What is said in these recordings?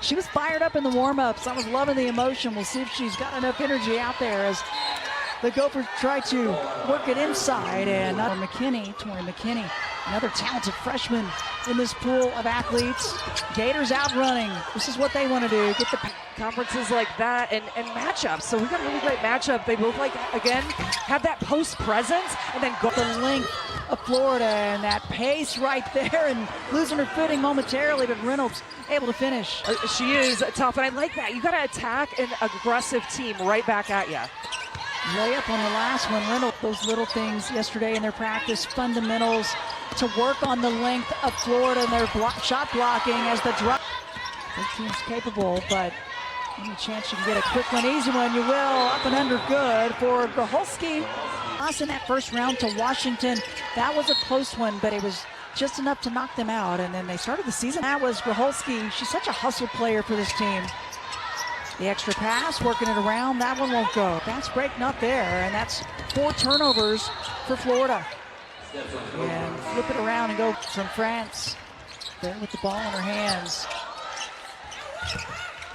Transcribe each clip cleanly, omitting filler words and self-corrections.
She was fired up in the warm-ups. I was loving the emotion. We'll see if she's got enough energy out there as the Gophers try to work it inside. And Tori McKinney, another talented freshman in this pool of athletes. Gators out running. This is what they want to do. Get the conferences like that and matchups. So we got a really great matchup. They both, like, again, have that post presence and then go the length of Florida and that pace right there, and losing her footing momentarily, but Reynolds able to finish. She is tough, and I like that. You got to attack an aggressive team right back at you. Layup on the last one. Reynolds, those little things yesterday in their practice, fundamentals to work on the length of Florida and their shot blocking as the drop. This team's capable, but any chance you can get a quick one, easy one, you will. Up and under, good for Grholski. Lost in that first round to Washington. That was a close one, but it was just enough to knock them out. And then they started the season. That was Grholski. She's such a hustle player for this team. The extra pass, working it around, that one won't go. Fast break not there, and that's 4 turnovers for Florida. And flip it around and go from France. There with the ball in her hands.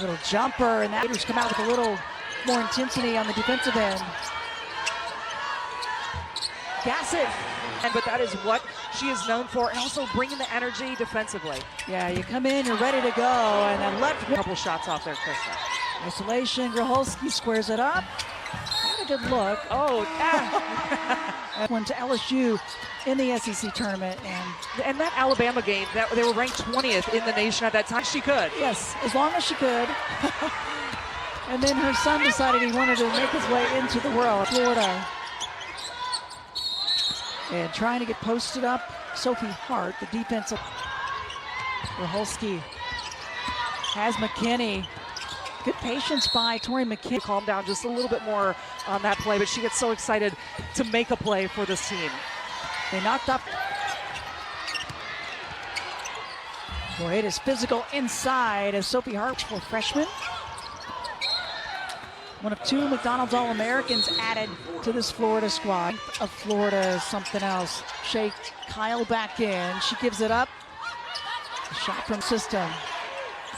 Little jumper, and that Gators come out with a little more intensity on the defensive end. Gas it. But that is what she is known for, and also bringing the energy defensively. Yeah, you come in, you're ready to go, and then left. A couple shots off there, Krista. Isolation, Grholski squares it up. Not a good look. Oh, Went to LSU in the SEC tournament. And that Alabama game, they were ranked 20th in the nation at that time. She could. Yes, as long as she could. And then her son decided he wanted to make his way into the world. Florida. And trying to get posted up, Sophie Hart, the defensive. Grholski has McKinney. Good patience by Tori McKinney. Calm down just a little bit more on that play, but she gets so excited to make a play for this team. They knocked up. Boy, it is physical inside as Sophie Hart, for freshman. One of 2 McDonald's All-Americans added to this Florida squad. Of Florida, something else. Shake Kyle back in. She gives it up. A shot from system.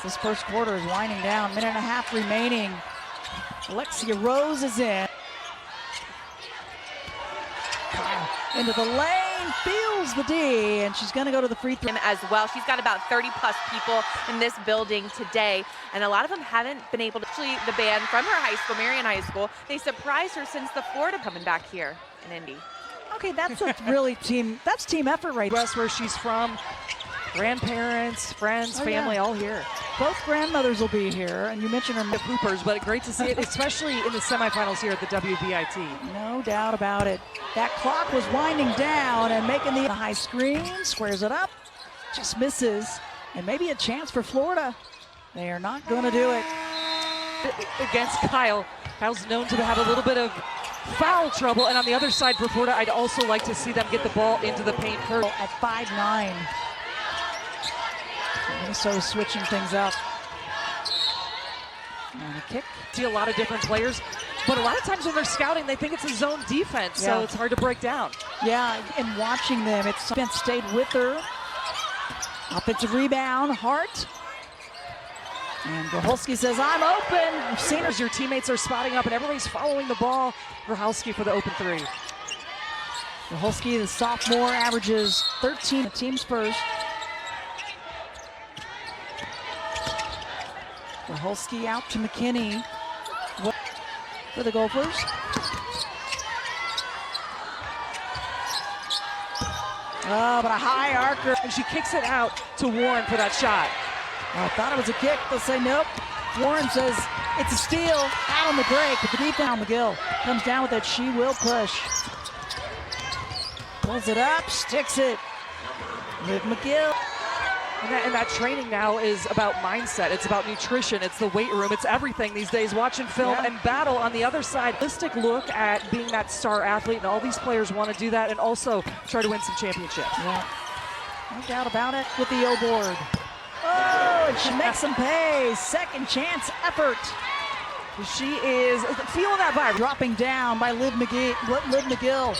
This first quarter is winding down. Minute and a half remaining. Alexia Rose is in. Kyle into the lane, feels the D, and she's going to go to the free throw. As well. She's got about 30-plus people in this building today, and a lot of them haven't been able to. Actually, the band from her high school, Marion High School, they surprised her since the Florida coming back here in Indy. Okay, that's a really team effort right there. West, where she's from, grandparents, friends, family, all here. Both grandmothers will be here, and you mentioned her Hoopers, but great to see it, especially in the semifinals here at the WBIT. No doubt about it. That clock was winding down and making the high screen, squares it up, just misses, and maybe a chance for Florida. They are not going to do it. Against Kyle. Kyle's known to have a little bit of foul trouble, and on the other side for Florida, I'd also like to see them get the ball into the paint. At 5'9". Minnesota switching things up. And a kick. See a lot of different players, but a lot of times when they're scouting, they think it's a zone defense, so it's hard to break down. Yeah, and watching them, it's stayed with her. Offensive rebound, Hart. And Grholski says, I'm open. You've seen her. Your teammates are spotting up, and everybody's following the ball. Grholski for the open 3. Grholski, the sophomore, averages 13. The team's first. Grholski out to McKinney for the Gophers. Oh, but a high arcer. And she kicks it out to Warren for that shot. I thought it was a kick. They'll say nope. Warren says it's a steal. Out on the break, but the defense. McGill comes down with it. She will push. Pulls it up, sticks it. Liv McGill. And that training now is about mindset. It's about nutrition. It's the weight room. It's everything these days. Watching film and battle on the other side. Holistic look at being that star athlete, and all these players want to do that and also try to win some championships. Yeah, no doubt about it with the O board. Oh, and she makes them pay. Second chance effort. She is feeling that vibe. Dropping down by Liv McGill.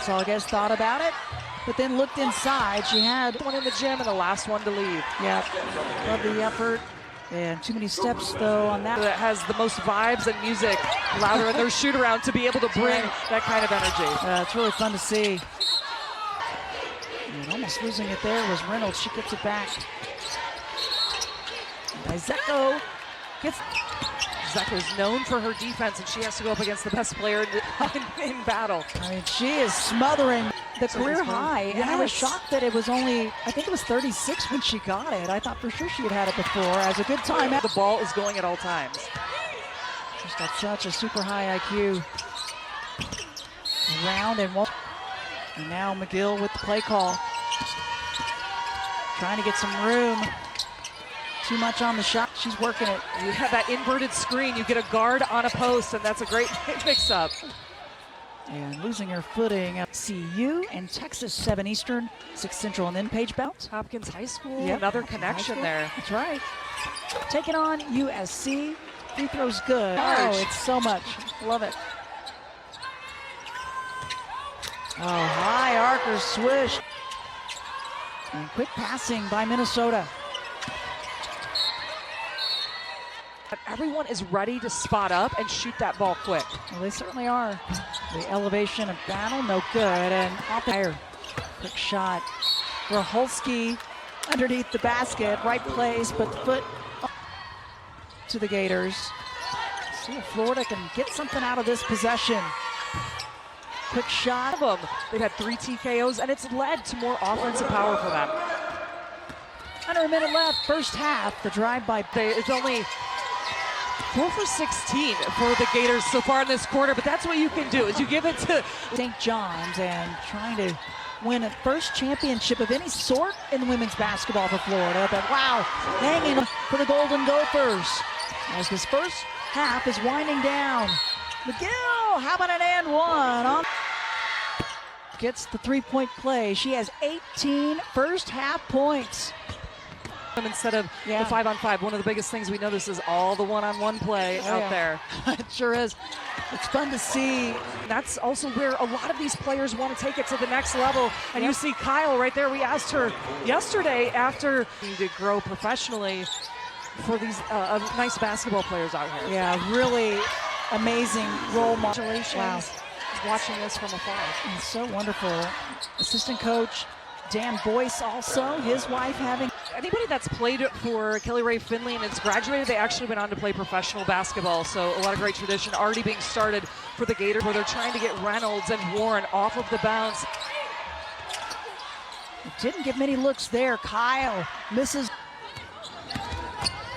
So I guess thought about it. but then looked inside. She had One in the gym and the last one to leave. Yeah, love the effort. And too many steps, though, on that. That has the most vibes and music louder in their shoot around to be able to bring that kind of energy. It's really fun to see. And almost losing it there was Reynolds. She gets it back. Zeko gets. Zeko is known for her defense, and she has to go up against the best player in battle. I mean, she is smothering the career high. And I was shocked that it was only, I think it was 36 when she got it. I thought for sure she had it before as a good timeout. The ball is going at all times. She's got such a super high IQ. Around and now McGill with the play call. Trying to get some room. Too much on the shot. She's working it. You have that inverted screen. You get a guard on a post, and that's a great mix-up. And losing her footing. CU and Texas 7 Eastern, 6 Central, and then Page Belt. Hopkins High School, Yep. another connection there. That's right. Taking on USC. Free throws good. Large. Oh, it's so much. Love it. Oh, high archer swish. And quick passing by Minnesota. Everyone is ready to spot up and shoot that ball quick. Well, they certainly are. The elevation of battle, no good. And off the fire. Quick shot. Graholski underneath the basket. Right place, but foot to the Gators. See if Florida can get something out of this possession. Quick shot. They've had 3 TKOs, and it's led to more offensive power for them. Under a minute left, first half. The drive by It's only 4 for 16 for the Gators so far in this quarter, but that's what you can do, is you give it to St. John's and trying to win a first championship of any sort in women's basketball for Florida. But wow, hanging for the Golden Gophers as this first half is winding down. McGill, how about an and one? Gets the three-point play. She has 18 first half points. Instead of the 5-on-5. One of the biggest things we notice is all the one-on-one play out there. It sure is. It's fun to see. That's also where a lot of these players want to take it to the next level. And you see Kyle right there. We asked her yesterday after to grow professionally for these nice basketball players out here. Yeah, really amazing role model. Wow. Watching this from afar. It's so wonderful. Assistant coach Dan Boyce also, his wife having. Anybody that's played for Kelly Ray Finley and it's graduated, they actually went on to play professional basketball. So a lot of great tradition already being started for the Gators, where they're trying to get Reynolds and Warren off of the bounce. Didn't get many looks there. Kyle misses.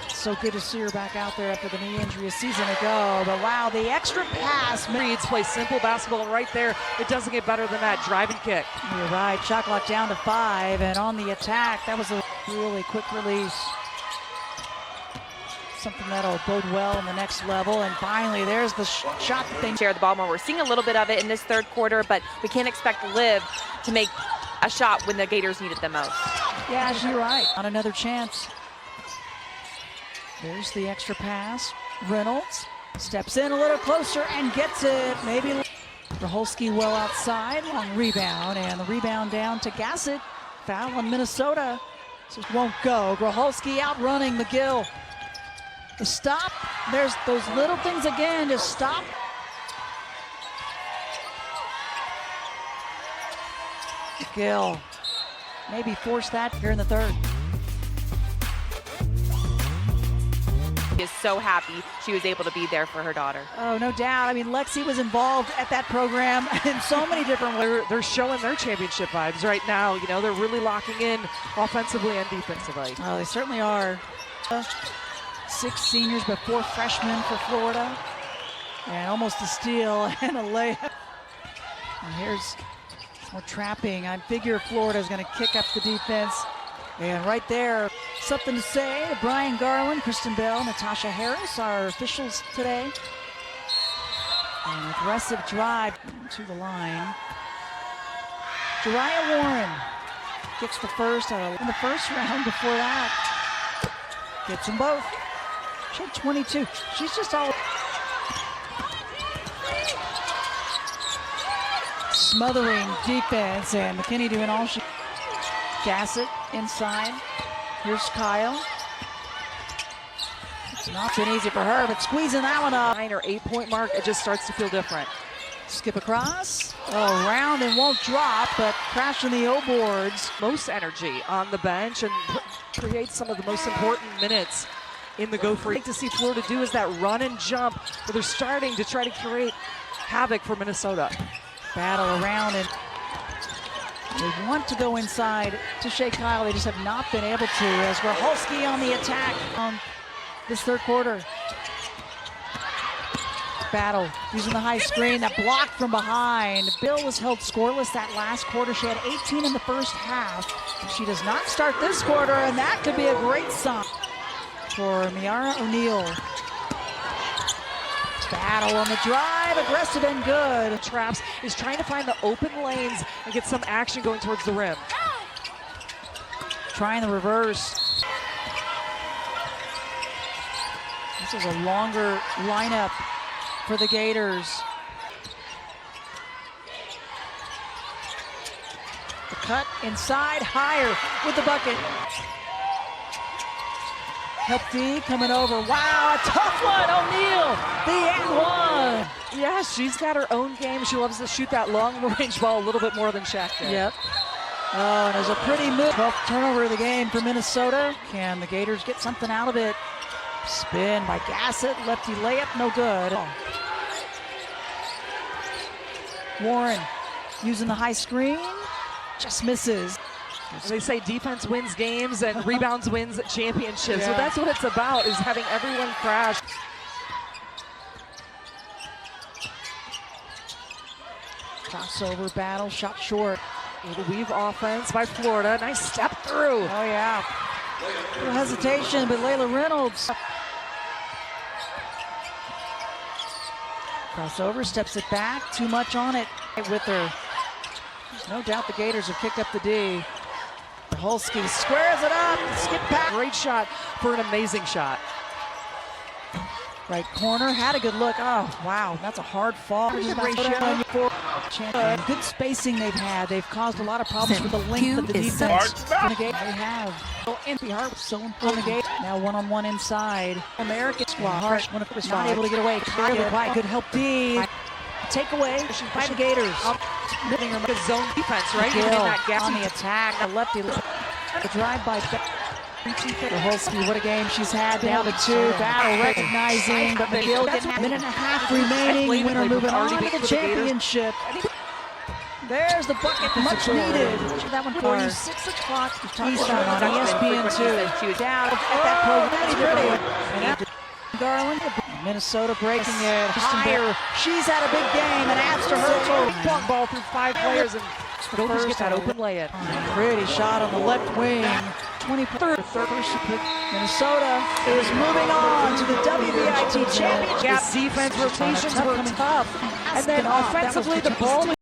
So good to see her back out there after the knee injury a season ago. But wow, the extra pass. Reeds play simple basketball, and right there, it doesn't get better than that. Drive and kick. You're right. Shot clock down to 5, and on the attack, that was a really quick release. Something that'll bode well in the next level. And finally, there's the shot that they share the ball more. We're seeing a little bit of it in this third quarter, but we can't expect Liv to make a shot when the Gators need it the most. Yeah, you're right. On another chance. There's the extra pass. Reynolds steps in a little closer and gets it. Maybe Graholski well outside. Long rebound, and the rebound down to Gassett. Foul on Minnesota. Just won't go. Graholski outrunning McGill. The stop. There's those little things again. Just stop. McGill maybe force that here in the third. Is so happy she was able to be there for her daughter. Oh, no doubt. I mean, Lexi was involved at that program in so many different ways. They're showing their championship vibes right now. You know, they're really locking in offensively and defensively. Oh, they certainly are. 6 seniors, but 4 freshmen for Florida. And almost a steal and a layup. And here's more trapping. I figure Florida is going to kick up the defense. And right there, something to say to Brian Garland, Kristen Bell, Natasha Harris, our officials today. An aggressive drive to the line. Jariah Warren gets the first in the first round. Before that, gets them both. She had 22. She's just all smothering defense, and McKinney doing all she. Gassett inside. Here's Kyle. It's not been easy for her, but squeezing that one up. 9 or 8 point mark, it just starts to feel different. Skip across. Oh, round and won't drop, but crashing the O boards. Most energy on the bench and creates some of the most important minutes in the go for it. To see Florida do is that run and jump where they're starting to try to create havoc for Minnesota. Battle around, and they want to go inside to Shea Kyle. They just have not been able to, as Raholski on the attack on this third quarter. Battle using the high screen, that block from behind. Bill was held scoreless that last quarter. She had 18 in the first half. She does not start this quarter, and that could be a great sign for Miara O'Neal. Battle on the drive, aggressive and good. Traps is trying to find the open lanes and get some action going towards the rim. Trying the reverse. This is a longer lineup for the Gators. The cut inside, higher with the bucket. Help D coming over. Wow, a tough one, O'Neal, the and one. Yeah, she's got her own game. She loves to shoot that long range ball a little bit more than Shaq did. Yep. Oh, and there's a pretty move. 12th turnover of the game for Minnesota. Can the Gators get something out of it? Spin by Gassett, lefty layup, no good. Oh. Warren using the high screen, just misses. They say defense wins games and rebounds wins championships. Yeah. So that's what it's about, is having everyone crash. Crossover battle, shot short. Little weave offense by Florida. Nice step through. Oh yeah. Little hesitation, but Layla Reynolds. Crossover, steps it back, too much on it with her. There's no doubt the Gators have kicked up the D. Holski squares it up, skip back. Great shot for an amazing shot. Right corner, had a good look. Oh, wow, that's a hard fall. Good spacing they've had. They've caused a lot of problems with the length of the defense. They have. Empty Hart so important. Now one-on-one inside. American squad. Hart was not able to get away. Good help D. Takeaway by the Gators. Good zone defense, right? On the attack. The lefty. The drive by Raholski, what a game she's had. Down to 2. Battle recognizing, but McGill getting a minute and a half remaining. Winner moving on to the championship. There's the bucket, much needed. That one for you. 6 o'clock Eastern on ESPN2. Down at that program. And after Garland, Minnesota breaking it higher. She's had a big game and adds to her total. Ball through 5 players and Gators get that open lay-in. Pretty shot on the left wing. 23rd. Minnesota is moving on to the WBIT championship. Defense rotations were tough. And then offensively, the ball